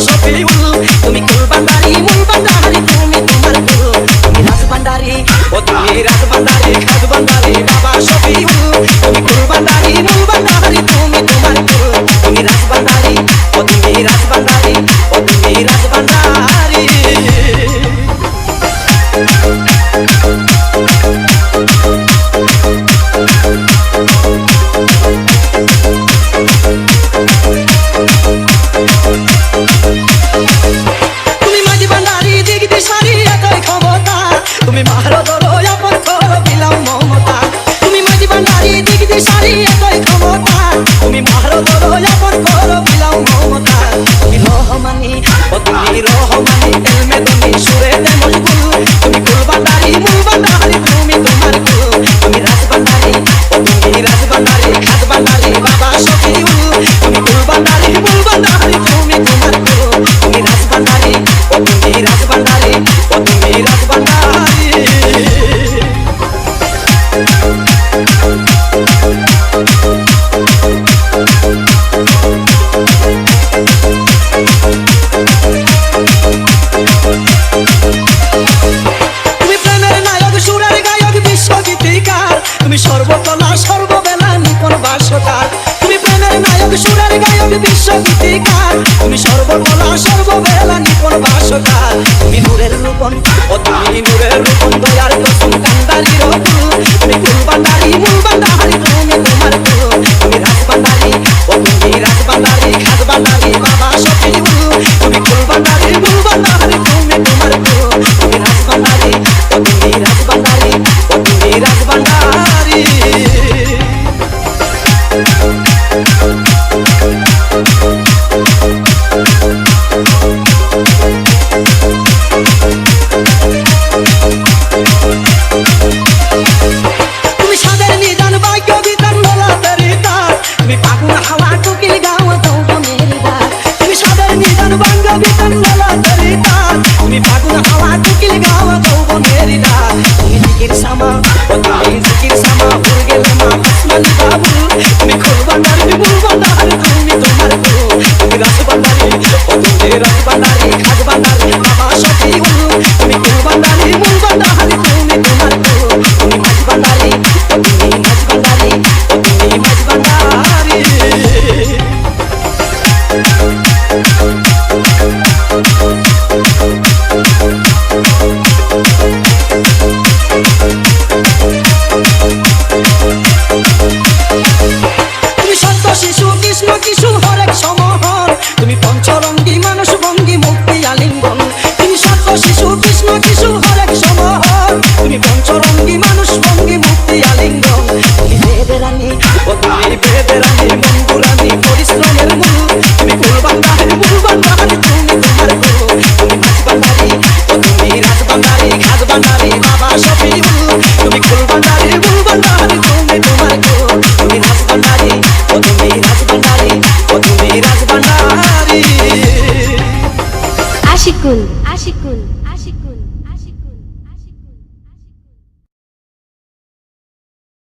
শফিউল তুমি কুল ভান্ডারি মূল ভান্ডারি তুমি তোমার কুল তুমি রাজ ভান্ডারি ও তুমি রাজ ভান্ডারি খাদ ভান্ডারি বাবা শফিউল তুমি কুল ভান্ডারি মূল ভান্ডারি তুমি তোমার কুল তুমি রাজ ভান্ডারি ও তুমি রাজ ভান্ডারি ও তুমি রাজ ভান্ডারি তুমি মাঝি ভান্ডারি দিক দিশারি একই ক্ষমতা তুমি মারো ধরো আপন করো বিলাম মমতা তুমি মাঝি ভান্ডারি দিক দিশারি একই ক্ষমতা তুমি মারো ধরো আপন করো বিলাম মমতা তুমি রহমানি ও তুমি রহমানি এলমে তুমি সুরে দে মশগুল তুমি কুল ভান্ডারি মূল ভান্ডারি তুমি তোমার কুল তুমি রাজ ভান্ডারি ও তুমি রাজ ভান্ডারি খাদ ভান্ডারি বাবা শফিউল তুমি কুল ভান্ডারি মূল ভান্ডারি তুমি তোমার কুল তুমি রাজ ভান্ডারি ও তুমি রাজ ভান্ডারি ও তুমি রাজ ভান্ডারি তুমি প্রেমের নায়ক সুরের গায়ক বিশ্বগীতিকার তুমি সর্বকলা সর্ববেলা নিপুণ ভাষ্যকার তুমি প্রেমের নায়ক সুরের গায়ক বিশ্বগীতিকার তুমি সর্বকলা সর্ববেলা নিপুণ ভাষ্যকার তুমি নূরের রূপন ও তুমি নূরের রূপন দয়ার কসম কান্দারি রকুল তুমি কুল ভান্ডারি মূল ভান্ডারি তুমি তোমার কুল তুমি রাজ ভান্ডারি ও তুমি রাজ ভান্ডারি খাদ ভান্ডারি বাবা শফিউল তুমি কুল ভান্ডারি মূল ভান্ডারি তুমি তোমার কুল তুমি রাজ ভান্ডারি ও তুমি রাজ ভান্ডারি ও তুমি রাজ ভান্ডারি তুমি সাদের নিদান ভাগ্য বিধান লোলাতের তার তুমি পাগুন হাওয়া টুকিল গাওয়া যৌবনের রাত তুমি সাদের নিদান ভাগ্য বিধান লোলাতের তার তুমি পাগুন হাওয়া টুকিল গাওয়া যৌবনের রাত তুমি জিকির সামা ও তুমি জিকির সামা উড় গেলে মা আসমানি বাবু তুমি কুল ভান্ডারি মূল ভান্ডারি তুমি তোমার কুল তুমি রাজ ভান্ডারি ও তুমি রাজ ভান্ডারি খাদ ভান্ডারি বাবা শফিউল তুমি কুল ভান্ডারি মূল ভান্ডারি তুমি তোমার কুল তুমি মাঝ ভান্ডারি ও তুমি মাঝ ভান্ডারি ও তুমি মাঝ ভান্ডারি তুমি সত্য শিশু কৃষ্ণ কিশু হরেক সমহর তুমি পঞ্চরঙ্গী মানুষ ভঙ্গি মুক্তি আলিঙ্গন তুমি সত্য শিশু কৃষ্ণ কিশু হরেক সমহর তুমি পঞ্চরঙ্গী মানুষ ভঙ্গি মুক্তি আলিঙ্গন তুমি বেদের রানী ও তুমি বেদের রানী